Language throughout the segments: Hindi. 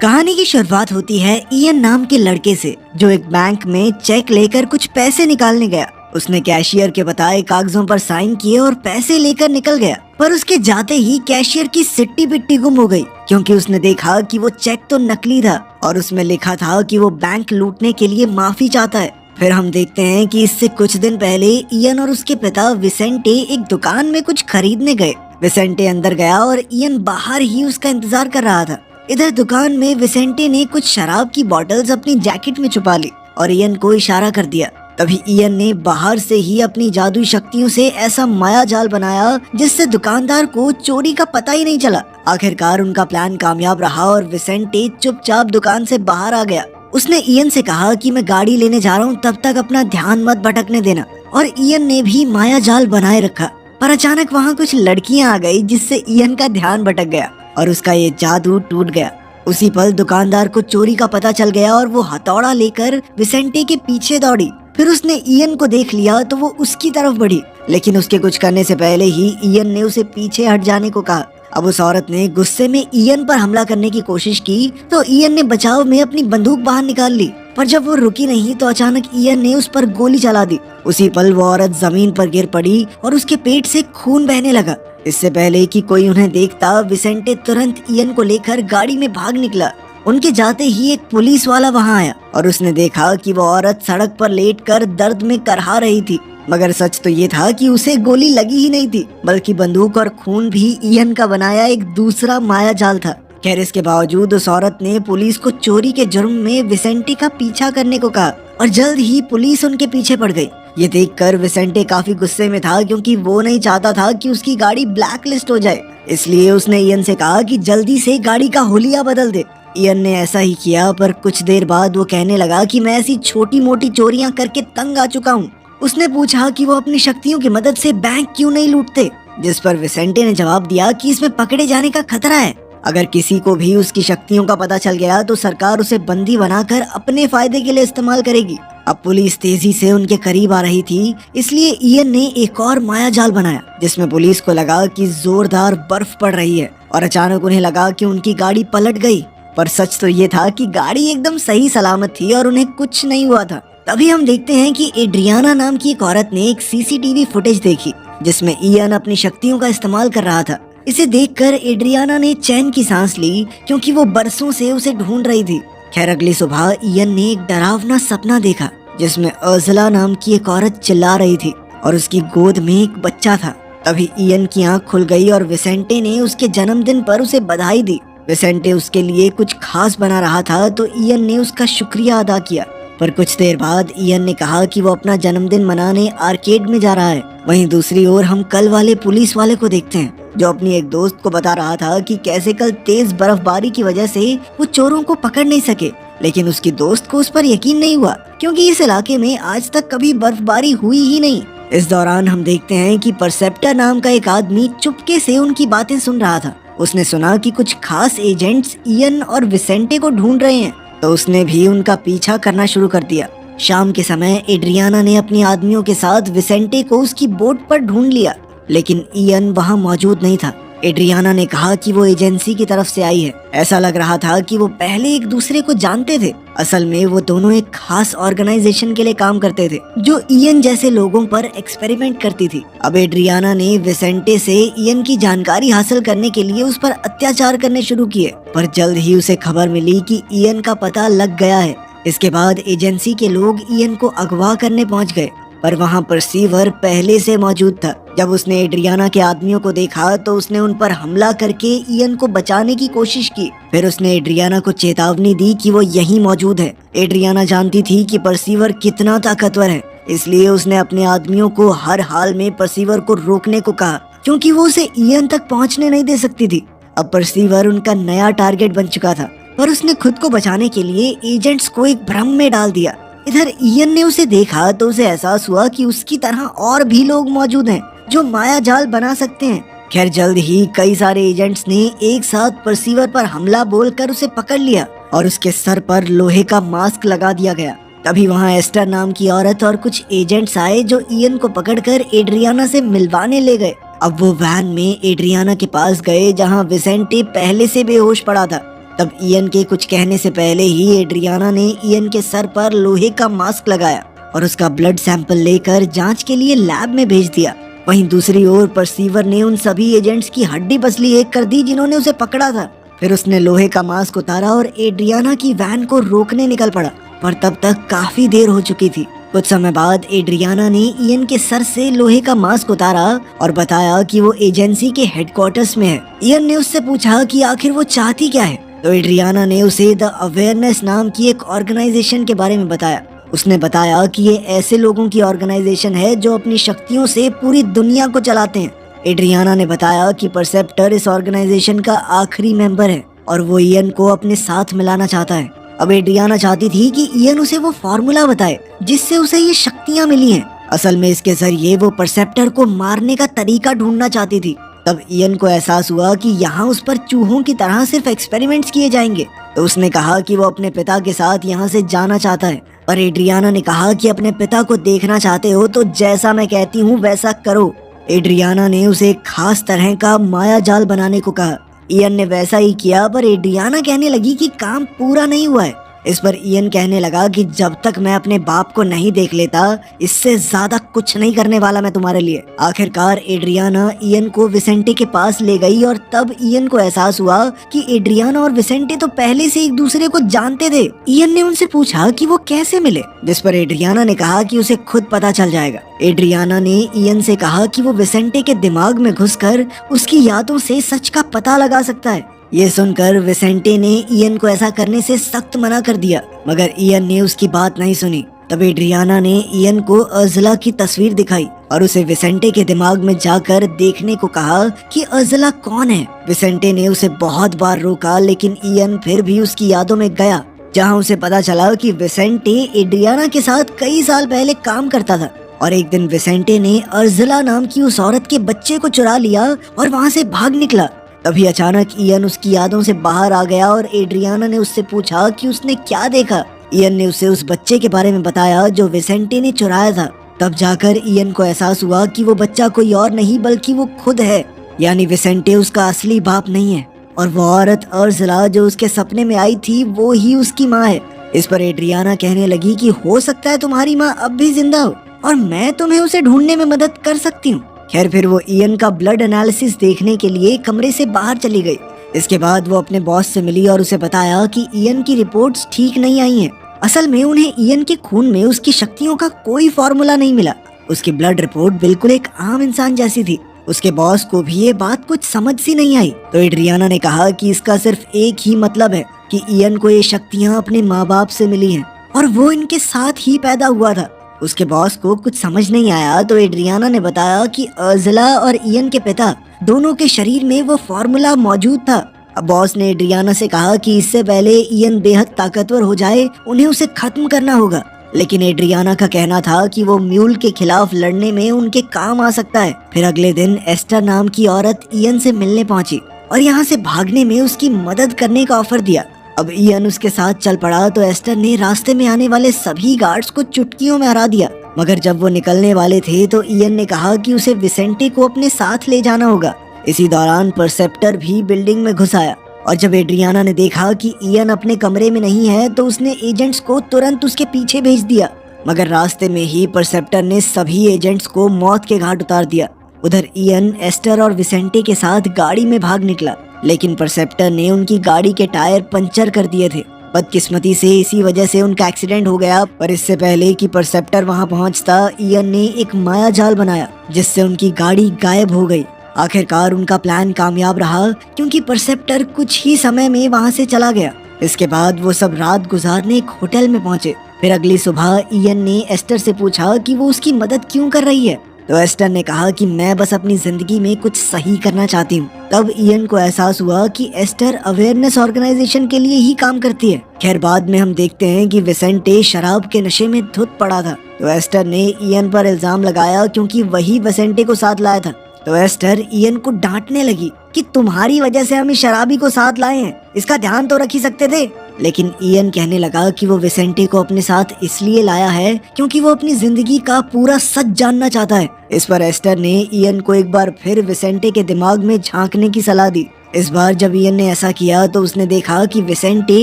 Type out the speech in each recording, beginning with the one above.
कहानी की शुरुआत होती है इयन नाम के लड़के से, जो एक बैंक में चेक लेकर कुछ पैसे निकालने गया। उसने कैशियर के बताए कागजों पर साइन किए और पैसे लेकर निकल गया। पर उसके जाते ही कैशियर की सिट्टी पिट्टी गुम हो गई, क्योंकि उसने देखा कि वो चेक तो नकली था और उसमें लिखा था कि वो बैंक लूटने के लिए माफी चाहता है। फिर हम देखते हैं कि इससे कुछ दिन पहले इयन और उसके पिता विसेंटे एक दुकान में कुछ खरीदने गए। विसेंटे अंदर गया और इयन बाहर ही उसका इंतजार कर रहा था। इधर दुकान में विसेंटे ने कुछ शराब की बॉटल्स अपनी जैकेट में छुपा ली और इयन को इशारा कर दिया। तभी इयन ने बाहर से ही अपनी जादुई शक्तियों से ऐसा माया जाल बनाया जिससे दुकानदार को चोरी का पता ही नहीं चला। आखिरकार उनका प्लान कामयाब रहा और विसेंटे चुपचाप दुकान से बाहर आ गया। उसने इयन से कहा कि मैं गाड़ी लेने जा रहा हूँ, तब तक अपना ध्यान मत भटकने देना। और इयन ने भी माया जाल बनाए रखा। पर अचानक वहाँ कुछ लड़कियाँ आ गई जिससे इयन का ध्यान भटक गया और उसका ये जादू टूट गया। उसी पल दुकानदार को चोरी का पता चल गया और वो हथौड़ा लेकर विसेंटे के पीछे दौड़ी। फिर उसने इयन को देख लिया तो वो उसकी तरफ बढ़ी, लेकिन उसके कुछ करने से पहले ही इयन ने उसे पीछे हट जाने को कहा। अब उस औरत ने गुस्से में इयन पर हमला करने की कोशिश की तो इयन ने बचाव में अपनी बंदूक बाहर निकाल ली। पर जब वो रुकी नहीं तो अचानक इयन ने उस पर गोली चला दी। उसी पल वो औरत जमीन पर गिर पड़ी और उसके पेट से खून बहने लगा। इससे पहले कि कोई उन्हें देखता, विसेंटे तुरंत इयन को लेकर गाड़ी में भाग निकला। उनके जाते ही एक पुलिस वाला वहां आया और उसने देखा कि वो औरत सड़क पर लेटकर दर्द में करहा रही थी। मगर सच तो ये था कि उसे गोली लगी ही नहीं थी, बल्कि बंदूक और खून भी इयन का बनाया एक दूसरा माया जाल था। खैर, इसके बावजूद उस औरत ने पुलिस को चोरी के जुर्म में विसेंटे का पीछा करने को कहा और जल्द ही पुलिस उनके पीछे पड़ गई। ये देखकर विसेंटे काफी गुस्से में था, क्योंकि वो नहीं चाहता था कि उसकी गाड़ी ब्लैक लिस्ट हो जाए। इसलिए उसने इयन से कहा कि जल्दी से गाड़ी का हुलिया बदल दे। इयन ने ऐसा ही किया, पर कुछ देर बाद वो कहने लगा कि मैं ऐसी छोटी मोटी चोरियां करके तंग आ चुका हूँ। उसने पूछा कि वो अपनी शक्तियों की मदद से बैंक क्यों नहीं लूटते, जिस पर विसेंटे ने जवाब दिया कि इसमें पकड़े जाने का खतरा है। अगर किसी को भी उसकी शक्तियों का पता चल गया तो सरकार उसे बंदी बनाकर अपने फायदे के लिए इस्तेमाल करेगी। अब पुलिस तेजी से उनके करीब आ रही थी, इसलिए इयन ने एक और माया जाल बनाया जिसमें पुलिस को लगा कि जोरदार बर्फ पड़ रही है और अचानक उन्हें लगा कि उनकी गाड़ी पलट गई। पर सच तो ये था कि गाड़ी एकदम सही सलामत थी और उन्हें कुछ नहीं हुआ था। तभी हम देखते हैं कि एड्रियाना नाम की एक औरत ने एक सीसीटीवी फुटेज देखी जिसमें इयन अपनी शक्तियों का इस्तेमाल कर रहा था। इसे देखकर एड्रियाना ने चैन की सांस ली, क्योंकि वो बरसों से उसे ढूंढ रही थी। खैर, अगली सुबह इयन ने एक डरावना सपना देखा जिसमें अर्ज़ला नाम की एक औरत चिल्ला रही थी और उसकी गोद में एक बच्चा था। तभी इयन की आंख खुल गई और विसेंटे ने उसके जन्मदिन पर उसे बधाई दी। विसेंटे उसके लिए कुछ खास बना रहा था तो इयन ने उसका शुक्रिया अदा किया। पर कुछ देर बाद इयन ने कहा कि वो अपना जन्मदिन मनाने आर्केड में जा रहा है। वहीं दूसरी ओर हम कल वाले पुलिस वाले को देखते हैं, जो अपनी एक दोस्त को बता रहा था कि कैसे कल तेज बर्फबारी की वजह से वो चोरों को पकड़ नहीं सके। लेकिन उसकी दोस्त को उस पर यकीन नहीं हुआ, क्योंकि इस इलाके में आज तक कभी बर्फबारी हुई ही नहीं। इस दौरान हम देखते हैं कि परसेप्टर नाम का एक आदमी चुपके से उनकी बातें सुन रहा था। उसने सुना कि कुछ खास एजेंट्स इयन और विसेंटे को ढूंढ रहे हैं, तो उसने भी उनका पीछा करना शुरू कर दिया। शाम के समय एड्रियाना ने अपने आदमियों के साथ विसेंटे को उसकी बोट पर ढूंढ लिया, लेकिन इयन वहां मौजूद नहीं था। एड्रियाना ने कहा कि वो एजेंसी की तरफ से आई है। ऐसा लग रहा था कि वो पहले एक दूसरे को जानते थे। असल में वो दोनों एक खास ऑर्गेनाइजेशन के लिए काम करते थे, जो इयन जैसे लोगों पर एक्सपेरिमेंट करती थी। अब एड्रियाना ने विसेंटे से इयन की जानकारी हासिल करने के लिए उस पर अत्याचार करने शुरू किए, पर जल्द ही उसे खबर मिली कि इयन का पता लग गया है। इसके बाद एजेंसी के लोग इयन को अगवा करने पहुंच गए, पर वहां परसीवर पहले से मौजूद था। जब उसने एड्रियाना के आदमियों को देखा तो उसने उन पर हमला करके इयन को बचाने की कोशिश की। फिर उसने एड्रियाना को चेतावनी दी कि वो यहीं मौजूद है। एड्रियाना जानती थी कि परसीवर कितना ताकतवर है, इसलिए उसने अपने आदमियों को हर हाल में परसीवर को रोकने को कहा, क्योंकि वो उसे इयन तक पहुंचने नहीं दे सकती थी। अब परसीवर उनका नया टारगेट बन चुका था, पर उसने खुद को बचाने के लिए एजेंट्स को एक भ्रम में डाल दिया। इधर इयन ने उसे देखा तो उसे एहसास हुआ कि उसकी तरह और भी लोग मौजूद हैं जो माया जाल बना सकते हैं। खैर, जल्द ही कई सारे एजेंट्स ने एक साथ परसीवर पर हमला बोलकर उसे पकड़ लिया और उसके सर पर लोहे का मास्क लगा दिया गया। तभी वहाँ एस्टर नाम की औरत और कुछ एजेंट्स आए जो इयन को पकड़कर एड्रियाना से मिलवाने ले गए। अब वो वैन में एड्रियाना के पास गए जहाँ विसेंटे पहले से बेहोश पड़ा था। तब इयन के कुछ कहने से पहले ही एड्रियाना ने इयन के सर पर लोहे का मास्क लगाया और उसका ब्लड सैंपल लेकर जांच के लिए लैब में भेज दिया। वहीं दूसरी ओर परसीवर ने उन सभी एजेंट्स की हड्डी पसली एक कर दी जिन्होंने उसे पकड़ा था। फिर उसने लोहे का मास्क उतारा और एड्रियाना की वैन को रोकने निकल पड़ा, पर तब तक काफी देर हो चुकी थी। कुछ समय बाद एड्रियाना ने इयन के सर से लोहे का मास्क उतारा और बताया कि वो एजेंसी के हेडक्वार्टर्स में है। इयन ने उससे पूछा कि आखिर वो चाहती क्या है, तो एड्रियाना ने उसे द अवेयरनेस नाम की एक ऑर्गेनाइजेशन के बारे में बताया। उसने बताया कि ये ऐसे लोगों की ऑर्गेनाइजेशन है जो अपनी शक्तियों से पूरी दुनिया को चलाते हैं। एड्रियाना ने बताया कि परसेप्टर इस ऑर्गेनाइजेशन का आखिरी मेंबर है और वो इयन को अपने साथ मिलाना चाहता है। अब एड्रियाना चाहती थी कि इयन उसे वो फॉर्मूला बताए जिससे उसे ये शक्तियाँ मिली हैं। असल में इसके जरिए वो परसेप्टर को मारने का तरीका ढूंढना चाहती थी। तब इयन को एहसास हुआ कि यहाँ उस पर चूहों की तरह सिर्फ एक्सपेरिमेंट्स किए जाएंगे, तो उसने कहा कि वो अपने पिता के साथ यहाँ से जाना चाहता है। पर एड्रियाना ने कहा कि अपने पिता को देखना चाहते हो तो जैसा मैं कहती हूँ वैसा करो। एड्रियाना ने उसे एक खास तरह का माया जाल बनाने को कहा। इयन ने वैसा ही किया, पर एड्रियाना कहने लगी कि काम पूरा नहीं हुआ है। इस पर इयन कहने लगा कि जब तक मैं अपने बाप को नहीं देख लेता, इससे ज्यादा कुछ नहीं करने वाला मैं तुम्हारे लिए। आखिरकार एड्रियाना इयन को विसेंटे के पास ले गई और तब इयन को एहसास हुआ कि एड्रियाना और विसेंटे तो पहले से एक दूसरे को जानते थे। इयन ने उनसे पूछा कि वो कैसे मिले, जिस पर एड्रियाना ने कहा कि उसे खुद पता चल जाएगा। एड्रियाना ने इयन से कहा कि वो विसेंटे के दिमाग में घुसकर उसकी यादों से सच का पता लगा सकता है। ये सुनकर विसेंटे ने इयन को ऐसा करने से सख्त मना कर दिया, मगर इयन ने उसकी बात नहीं सुनी। तब एड्रियाना ने इयन को अर्ज़ला की तस्वीर दिखाई और उसे विसेंटे के दिमाग में जाकर देखने को कहा कि अर्ज़ला कौन है। विसेंटे ने उसे बहुत बार रोका, लेकिन इयन फिर भी उसकी यादों में गया, जहाँ उसे पता चला कि विसेंटे एड्रियाना के साथ कई साल पहले काम करता था और एक दिन विसेंटे ने अर्ज़ला नाम की उस औरत के बच्चे को चुरा लिया और वहाँ से भाग निकला। तभी अचानक इयन उसकी यादों से बाहर आ गया और एड्रियाना ने उससे पूछा कि उसने क्या देखा। इयन ने उसे उस बच्चे के बारे में बताया जो विसेंटे ने चुराया था। तब जाकर इयन को एहसास हुआ कि वो बच्चा कोई और नहीं बल्कि वो खुद है, यानी विसेंटे उसका असली बाप नहीं है और वो औरत अर्ज़ला जो उसके सपने में आई थी वो ही उसकी माँ है। इस पर एड्रियाना कहने लगी कि हो सकता है तुम्हारी माँ अब भी जिंदा हो और मैं तुम्हें उसे ढूंढने में मदद कर सकती हूँ। खैर, फिर वो इयन का ब्लड एनालिसिस देखने के लिए कमरे से बाहर चली गई। इसके बाद वो अपने बॉस से मिली और उसे बताया कि इयन की रिपोर्ट्स ठीक नहीं आई हैं। असल में उन्हें इयन के खून में उसकी शक्तियों का कोई फॉर्मूला नहीं मिला। उसकी ब्लड रिपोर्ट बिल्कुल एक आम इंसान जैसी थी। उसके बॉस को भी ये बात कुछ समझ सी नहीं आई। तो एड्रियाना ने कहा कि इसका सिर्फ एक ही मतलब है कि इयन को ये शक्तियाँ अपने माँ बाप से मिली हैं और वो इनके साथ ही पैदा हुआ था। उसके बॉस को कुछ समझ नहीं आया, तो एड्रियाना ने बताया कि अर्ज़ला और इयन के पिता दोनों के शरीर में वो फॉर्मूला मौजूद था। अब बॉस ने एड्रियाना से कहा कि इससे पहले इयन बेहद ताकतवर हो जाए उन्हें उसे खत्म करना होगा, लेकिन एड्रियाना का कहना था कि वो म्यूल के खिलाफ लड़ने में उनके काम आ सकता है। फिर अगले दिन एस्टर नाम की औरत इयन से मिलने पहुंची और यहाँ से भागने में उसकी मदद करने का ऑफर दिया। अब इयन उसके साथ चल पड़ा तो एस्टर ने रास्ते में आने वाले सभी गार्ड्स को चुटकियों में हरा दिया। मगर जब वो निकलने वाले थे तो इयन ने कहा कि उसे विसेंटे को अपने साथ ले जाना होगा। इसी दौरान परसेप्टर भी बिल्डिंग में घुस आया और जब एड्रियाना ने देखा कि इयन अपने कमरे में नहीं है तो उसने एजेंट्स को तुरंत उसके पीछे भेज दिया। मगर रास्ते में ही परसेप्टर ने सभी एजेंट्स को मौत के घाट उतार दिया। उधर इयन एस्टर और विसेंटे के साथ गाड़ी में भाग निकला, लेकिन परसेप्टर ने उनकी गाड़ी के टायर पंचर कर दिए थे। बदकिस्मती से इसी वजह से उनका एक्सीडेंट हो गया। पर इससे पहले कि परसेप्टर वहां पहुंचता, इयन ने एक माया जाल बनाया जिससे उनकी गाड़ी गायब हो गई। आखिरकार उनका प्लान कामयाब रहा क्योंकि परसेप्टर कुछ ही समय में वहां से चला गया। इसके बाद वो सब रात गुजारने एक होटल में पहुंचे। फिर अगली सुबह इयन ने एस्टर से पूछा कि वो उसकी मदद क्यों कर रही है, तो एस्टर ने कहा कि मैं बस अपनी जिंदगी में कुछ सही करना चाहती हूँ। तब इयन को एहसास हुआ कि एस्टर अवेयरनेस ऑर्गेनाइजेशन के लिए ही काम करती है। खैर, बाद में हम देखते हैं कि विसेंटे शराब के नशे में धुत पड़ा था, तो एस्टर ने इयन पर इल्जाम लगाया क्योंकि वही विसेंटे को साथ लाया था। तो एस्टर इयन को डांटने लगी कि तुम्हारी वजह से हम इस शराबी को साथ लाए हैं, इसका ध्यान तो रख ही सकते थे। लेकिन इयन कहने लगा कि वो विसेंटे को अपने साथ इसलिए लाया है क्योंकि वो अपनी जिंदगी का पूरा सच जानना चाहता है। इस पर एस्टर ने इयन को एक बार फिर विसेंटे के दिमाग में झांकने की सलाह दी। इस बार जब इयन ने ऐसा किया तो उसने देखा कि विसेंटे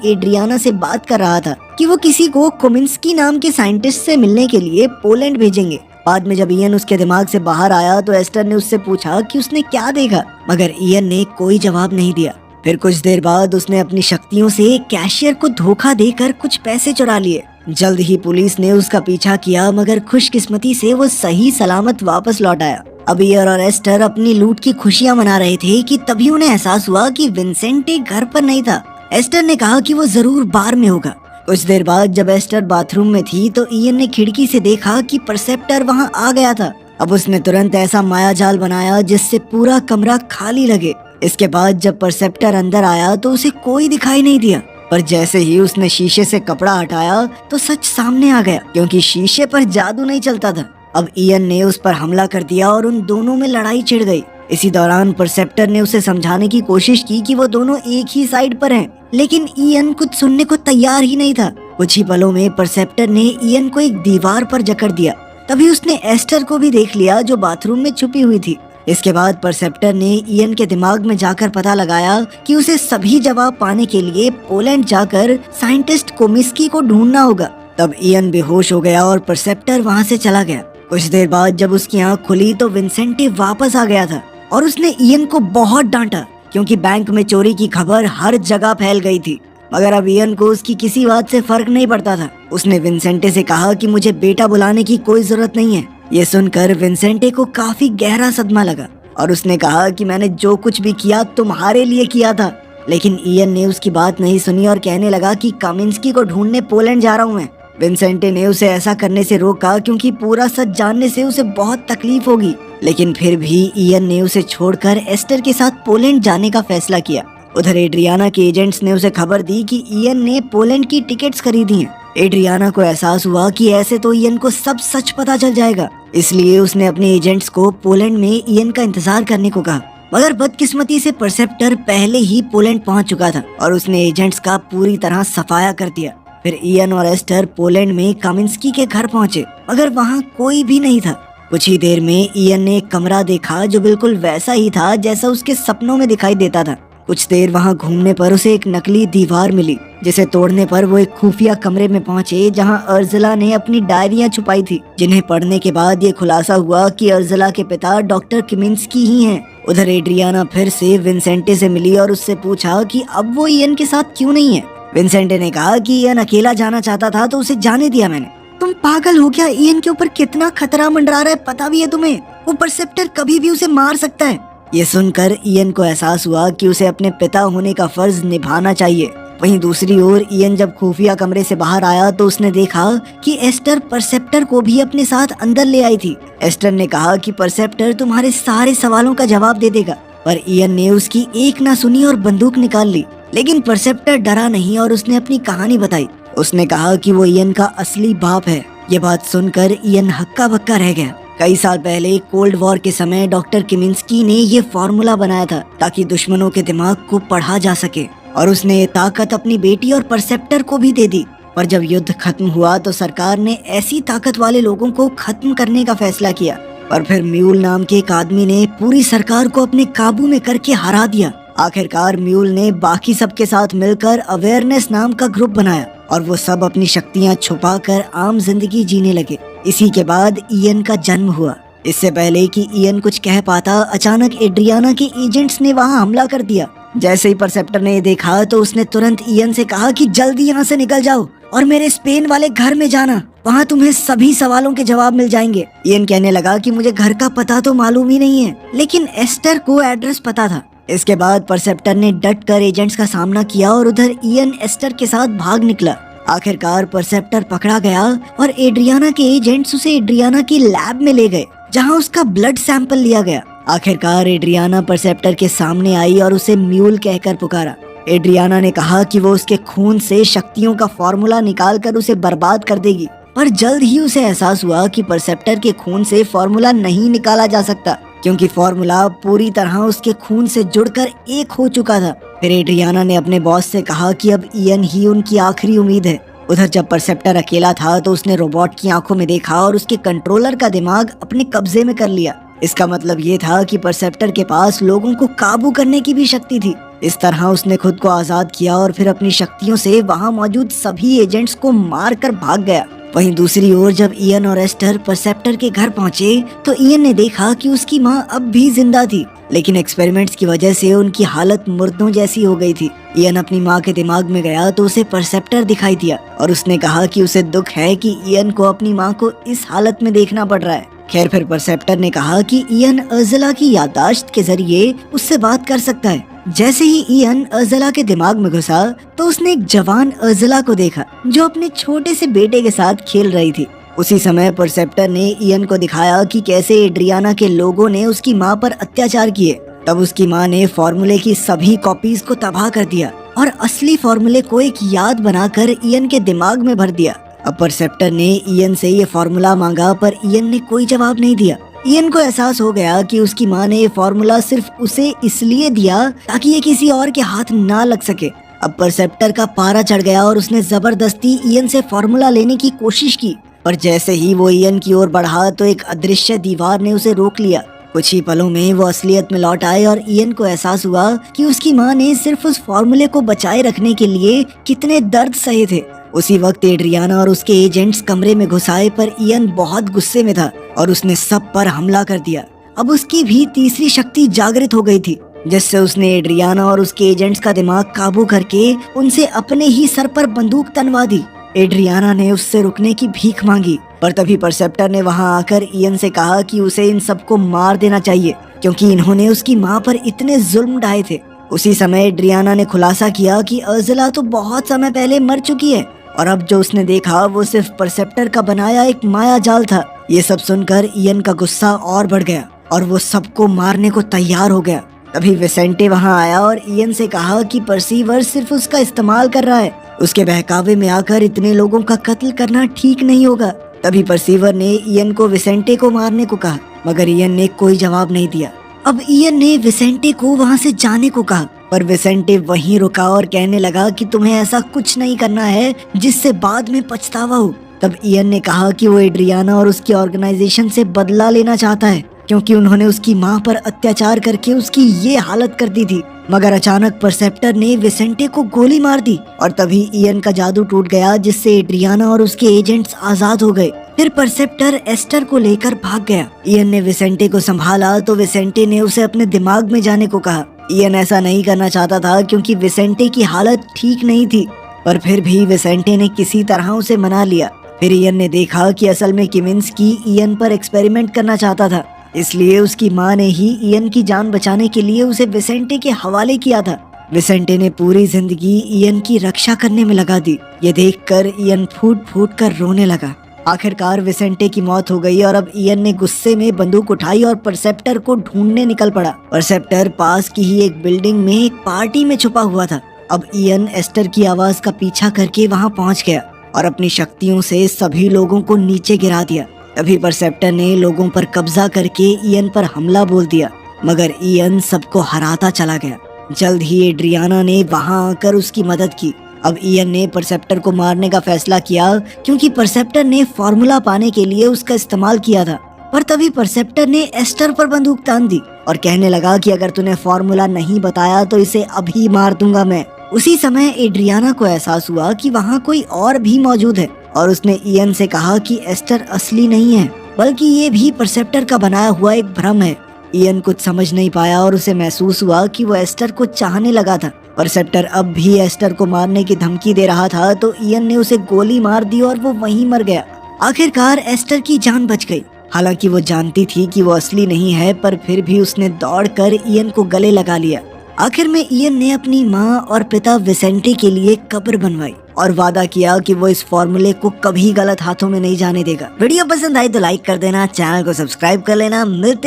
एड्रियाना से बात कर रहा था कि वो किसी को कोमिंस्की नाम के साइंटिस्ट से मिलने के लिए पोलैंड भेजेंगे। बाद में जब इयन उसके दिमाग से बाहर आया तो एस्टर ने उससे पूछा कि उसने क्या देखा, मगर इयन ने कोई जवाब नहीं दिया। फिर कुछ देर बाद उसने अपनी शक्तियों से कैशियर को धोखा देकर कुछ पैसे चुरा लिए। जल्द ही पुलिस ने उसका पीछा किया, मगर खुशकिस्मती से वो सही सलामत वापस लौट आया। अब इयर और एस्टर अपनी लूट की खुशियां मना रहे थे कि तभी उन्हें एहसास हुआ कि विंसेंटे घर पर नहीं था। एस्टर ने कहा कि वो जरूर बार में होगा। कुछ देर बाद जब एस्टर बाथरूम में थी तो इयन ने खिड़की से देखा कि परसेप्टर वहां आ गया था। अब उसने तुरंत ऐसा मायाजाल बनाया जिससे पूरा कमरा खाली लगे। इसके बाद जब परसेप्टर अंदर आया तो उसे कोई दिखाई नहीं दिया, पर जैसे ही उसने शीशे से कपड़ा हटाया तो सच सामने आ गया, क्योंकि शीशे पर जादू नहीं चलता था। अब इयन ने उस पर हमला कर दिया और उन दोनों में लड़ाई छिड़ गई। इसी दौरान परसेप्टर ने उसे समझाने की कोशिश की कि वो दोनों एक ही साइड पर हैं, लेकिन इयन कुछ सुनने को तैयार ही नहीं था। कुछ ही पलों में परसेप्टर ने इयन को एक दीवार पर जकड़ दिया। तभी उसने एस्टर को भी देख लिया जो बाथरूम में छुपी हुई थी। इसके बाद परसेप्टर ने इयन के दिमाग में जाकर पता लगाया कि उसे सभी जवाब पाने के लिए पोलैंड जाकर साइंटिस्ट कोमिस्की को ढूंढना होगा। तब इयन बेहोश हो गया और परसेप्टर वहां से चला गया। कुछ देर बाद जब उसकी आंख खुली तो विंसेंटे वापस आ गया था और उसने इयन को बहुत डांटा, क्योंकि बैंक में चोरी की खबर हर जगह फैल गई थी। मगर अब इयन को उसकी किसी बात से फर्क नहीं पड़ता था। उसने विंसेंटे से कहा कि मुझे बेटा बुलाने की कोई जरूरत नहीं है। ये सुनकर विंसेंटे को काफी गहरा सदमा लगा और उसने कहा कि मैंने जो कुछ भी किया तुम्हारे लिए किया था। लेकिन इयन ने उसकी बात नहीं सुनी और कहने लगा कि कामिंस्की को ढूंढने पोलैंड जा रहा हूँ मैं। विंसेंटे ने उसे ऐसा करने से रोका, क्योंकि पूरा सच जानने से उसे बहुत तकलीफ होगी। लेकिन फिर भी इयन ने उसे छोड़कर एस्टर के साथ पोलैंड जाने का फैसला किया। उधर एड्रियाना के एजेंट्स ने उसे खबर दी कि इयन ने पोलैंड की टिकट्स खरीदी हैं। एड्रियाना को एहसास हुआ कि ऐसे तो इयन को सब सच पता चल जाएगा, इसलिए उसने अपने एजेंट्स को पोलैंड में इयन का इंतजार करने को कहा। मगर बदकिस्मती से परसेप्टर पहले ही पोलैंड पहुंच चुका था और उसने एजेंट्स का पूरी तरह सफाया कर दिया। फिर इयन और एस्टर पोलैंड में कामिंस्की के घर पहुंचे, मगर वहां कोई भी नहीं था। कुछ ही देर में इयन ने एक कमरा देखा जो बिल्कुल वैसा ही था जैसा उसके सपनों में दिखाई देता था। कुछ देर वहां घूमने पर उसे एक नकली दीवार मिली, जिसे तोड़ने पर वो एक खुफिया कमरे में पहुंचे जहां अर्जुला ने अपनी डायरियां छुपाई थी, जिन्हें पढ़ने के बाद ये खुलासा हुआ कि अर्जुला के पिता डॉक्टर किमिंस्की ही हैं। उधर एड्रियाना फिर से विंसेंटे से मिली और उससे पूछा कि अब वो इयन के साथ क्यों नहीं है। विंसेंटे ने कहा कि इयन अकेला जाना चाहता था तो उसे जाने दिया मैंने। तुम पागल हो क्या? इयन के ऊपर कितना खतरा मंडरा रहा है पता भी है तुम्हें? वो परसेप्टर कभी भी उसे मार सकता है। ये सुनकर इयन को एहसास हुआ कि उसे अपने पिता होने का फर्ज निभाना चाहिए। वहीं दूसरी ओर इयन जब खुफिया कमरे से बाहर आया तो उसने देखा कि एस्टर परसेप्टर को भी अपने साथ अंदर ले आई थी। एस्टर ने कहा कि परसेप्टर तुम्हारे सारे सवालों का जवाब दे देगा, पर इयन ने उसकी एक ना सुनी और बंदूक निकाल ली। लेकिन परसेप्टर डरा नहीं और उसने अपनी कहानी बताई। उसने कहा कि वो इयन का असली बाप है। ये बात सुनकर इयन हक्का बक्का रह गया। कई साल पहले कोल्ड वॉर के समय डॉक्टर किमिंस्की ने ये फॉर्मूला बनाया था ताकि दुश्मनों के दिमाग को पढ़ा जा सके, और उसने ये ताकत अपनी बेटी और परसेप्टर को भी दे दी। पर जब युद्ध खत्म हुआ तो सरकार ने ऐसी ताकत वाले लोगों को खत्म करने का फैसला किया, पर फिर म्यूल नाम के एक आदमी ने पूरी सरकार को अपने काबू में करके हरा दिया। आखिरकार म्यूल ने बाकी सबके साथ मिलकर अवेयरनेस नाम का ग्रुप बनाया और वो सब अपनी शक्तियां छुपाकर आम जिंदगी जीने लगे। इसी के बाद इयन का जन्म हुआ। इससे पहले कि इयन कुछ कह पाता, अचानक एड्रियाना के एजेंट्स ने वहां हमला कर दिया। जैसे ही परसेप्टर ने ये देखा तो उसने तुरंत इयन से कहा कि जल्दी यहाँ से निकल जाओ और मेरे स्पेन वाले घर में जाना, वहाँ तुम्हें सभी सवालों के जवाब मिल जाएंगे। इयन कहने लगा कि मुझे घर का पता तो मालूम ही नहीं है, लेकिन एस्टर को एड्रेस पता था। इसके बाद परसेप्टर ने डट कर एजेंट्स का सामना किया और उधर इयन एस्टर के साथ भाग निकला। आखिरकार परसेप्टर पकड़ा गया और एड्रियाना के एजेंट्स उसे एड्रियाना की लैब में ले गए, जहां उसका ब्लड सैंपल लिया गया। आखिरकार एड्रियाना परसेप्टर के सामने आई और उसे म्यूल कहकर पुकारा। एड्रियाना ने कहा कि वो उसके खून से शक्तियों का फॉर्मूला निकाल कर उसे बर्बाद कर देगी, पर जल्द ही उसे एहसास हुआ कि परसेप्टर के खून से फॉर्मूला नहीं निकाला जा सकता, क्योंकि फॉर्मूला पूरी तरह उसके खून से जुड़कर एक हो चुका था। फिर एड्रियाना ने अपने बॉस से कहा कि अब इयन ही उनकी आखिरी उम्मीद है। उधर जब परसेप्टर अकेला था तो उसने रोबोट की आंखों में देखा और उसके कंट्रोलर का दिमाग अपने कब्जे में कर लिया। इसका मतलब ये था कि परसेप्टर के पास लोगों को काबू करने की भी शक्ति थी। इस तरह उसने खुद को आजाद किया और फिर अपनी शक्तियों से वहां मौजूद सभी एजेंट्स को मार कर भाग गया। वहीं दूसरी ओर जब इयन और एस्टर परसेप्टर के घर पहुंचे तो इयन ने देखा कि उसकी मां अब भी जिंदा थी, लेकिन एक्सपेरिमेंट्स की वजह से उनकी हालत मुर्दों जैसी हो गई थी। इयन अपनी मां के दिमाग में गया तो उसे परसेप्टर दिखाई दिया और उसने कहा कि उसे दुख है कि इयन को अपनी मां को इस हालत में देखना पड़ रहा है। खैर फिर परसेप्टर ने कहा कि इयन अर्ज़ला की याददाश्त के जरिए उससे बात कर सकता है। जैसे ही इयन अर्ज़ला के दिमाग में घुसा तो उसने एक जवान अर्ज़ला को देखा जो अपने छोटे से बेटे के साथ खेल रही थी। उसी समय परसेप्टर ने इयन को दिखाया कि कैसे एड्रियाना के लोगों ने उसकी मां पर अत्याचार किए। तब उसकी मां ने फॉर्मूले की सभी कॉपीज को तबाह कर दिया और असली फॉर्मूले को एक याद बनाकर इयन के दिमाग में भर दिया। अब परसेप्टर ने इयन से ये फॉर्मूला मांगा पर इयन ने कोई जवाब नहीं दिया। इयन को एहसास हो गया कि उसकी मां ने ये फॉर्मूला सिर्फ उसे इसलिए दिया ताकि ये किसी और के हाथ ना लग सके। अब परसेप्टर का पारा चढ़ गया और उसने जबरदस्ती इयन से फॉर्मूला लेने की कोशिश की, पर जैसे ही वो इयन की ओर बढ़ा तो एक अदृश्य दीवार ने उसे रोक लिया। कुछ ही पलों में वो असलियत में लौट आए और इयन को एहसास हुआ कि उसकी मां ने सिर्फ उस फॉर्मूले को बचाए रखने के लिए कितने दर्द सहे थे। उसी वक्त एड्रियाना और उसके एजेंट्स कमरे में घुस आए पर इयन बहुत गुस्से में था और उसने सब पर हमला कर दिया। अब उसकी भी तीसरी शक्ति जागृत हो गई थी, जिससे उसने एड्रियाना और उसके एजेंट्स का दिमाग काबू करके उनसे अपने ही सर पर बंदूक तनवा दी। एड्रियाना ने उससे रुकने की भीख मांगी, पर तभी परसेप्टर ने वहां आकर इयन से कहा कि उसे इन सबको मार देना चाहिए क्योंकि इन्होंने उसकी मां पर इतने जुल्म ढाए थे। उसी समय एड्रियाना ने खुलासा किया कि अर्ज़ला तो बहुत समय पहले मर चुकी है और अब जो उसने देखा वो सिर्फ परसेप्टर का बनाया एक माया जाल था। ये सब सुनकर इयन का गुस्सा और बढ़ गया और वो सबको मारने को तैयार हो गया। तभी विसेंटे वहां आया और इयन से कहा कि परसीवर सिर्फ उसका इस्तेमाल कर रहा है, उसके बहकावे में आकर इतने लोगों का कत्ल करना ठीक नहीं होगा। तभी परसीवर ने इयन को विसेंटे को मारने को कहा, मगर इयन ने कोई जवाब नहीं दिया। अब इयन ने विसेंटे को वहां से जाने को कहा, पर विसेंटे वहीं रुका और कहने लगा कि तुम्हें ऐसा कुछ नहीं करना है जिससे बाद में पछतावा हो। तब इयन ने कहा कि वो एड्रियाना और उसकी ऑर्गेनाइजेशन से बदला लेना चाहता है क्योंकि उन्होंने उसकी मां पर अत्याचार करके उसकी ये हालत कर दी थी। मगर अचानक परसेप्टर ने विसेंटे को गोली मार दी और तभी इयन का जादू टूट गया, जिससे एड्रियाना और उसके एजेंट्स आजाद हो गए। फिर परसेप्टर एस्टर को लेकर भाग गया। इयन ने विसेंटे को संभाला तो विसेंटे ने उसे अपने दिमाग में जाने को कहा। इयन ऐसा नहीं करना चाहता था क्योंकि विसेंटे की हालत ठीक नहीं थी, पर फिर भी विसेंटे ने किसी तरह उसे मना लिया। फिर इयन ने देखा कि असल में किमिंस्की इयन पर एक्सपेरिमेंट करना चाहता था, इसलिए उसकी मां ने ही इयन की जान बचाने के लिए उसे विसेंटे के हवाले किया था। विसेंटे ने पूरी जिंदगी इयन की रक्षा करने में लगा दी। ये देखकर इयन फूट फूट कर रोने लगा। आखिरकार विसेंटे की मौत हो गई और अब इयन ने गुस्से में बंदूक उठाई और परसेप्टर को ढूंढने निकल पड़ा। परसेप्टर पास की ही एक बिल्डिंग में एक पार्टी में छुपा हुआ था। अब इयन एस्टर की आवाज का पीछा करके वहां पहुंच गया और अपनी शक्तियों से सभी लोगों को नीचे गिरा दिया। तभी परसेप्टर ने लोगों पर कब्जा करके इयन पर हमला बोल दिया, मगर इयन सबको हराता चला गया। जल्द ही एड्रियाना ने वहां आकर उसकी मदद की। अब इयन ने परसेप्टर को मारने का फैसला किया क्योंकि परसेप्टर ने फॉर्मूला पाने के लिए उसका इस्तेमाल किया था। पर तभी परसेप्टर ने एस्टर पर बंदूक तान दी और कहने लगा कि अगर तूने फॉर्मूला नहीं बताया तो इसे अभी मार दूंगा मैं। उसी समय एड्रियाना को एहसास हुआ कि वहाँ कोई और भी मौजूद है और उसने इयन से कहा कि एस्टर असली नहीं है, बल्कि ये भी परसेप्टर का बनाया हुआ एक भ्रम है। इयन कुछ समझ नहीं पाया और उसे महसूस हुआ कि वो एस्टर को चाहने लगा था। परसेप्टर अब भी एस्टर को मारने की धमकी दे रहा था तो इयन ने उसे गोली मार दी और वो वहीं मर गया। आखिरकार एस्टर की जान बच गई। हालांकि वो जानती थी कि वो असली नहीं है, पर फिर भी उसने दौड़कर इयन को गले लगा लिया। आखिर में इयन ने अपनी माँ और पिता विसेंटे के लिए कब्र बनवाई और वादा किया कि वो इस फॉर्मूले को कभी गलत हाथों में नहीं जाने देगा। वीडियो पसंद आई तो लाइक कर देना, चैनल को सब्सक्राइब कर लेना। मिलते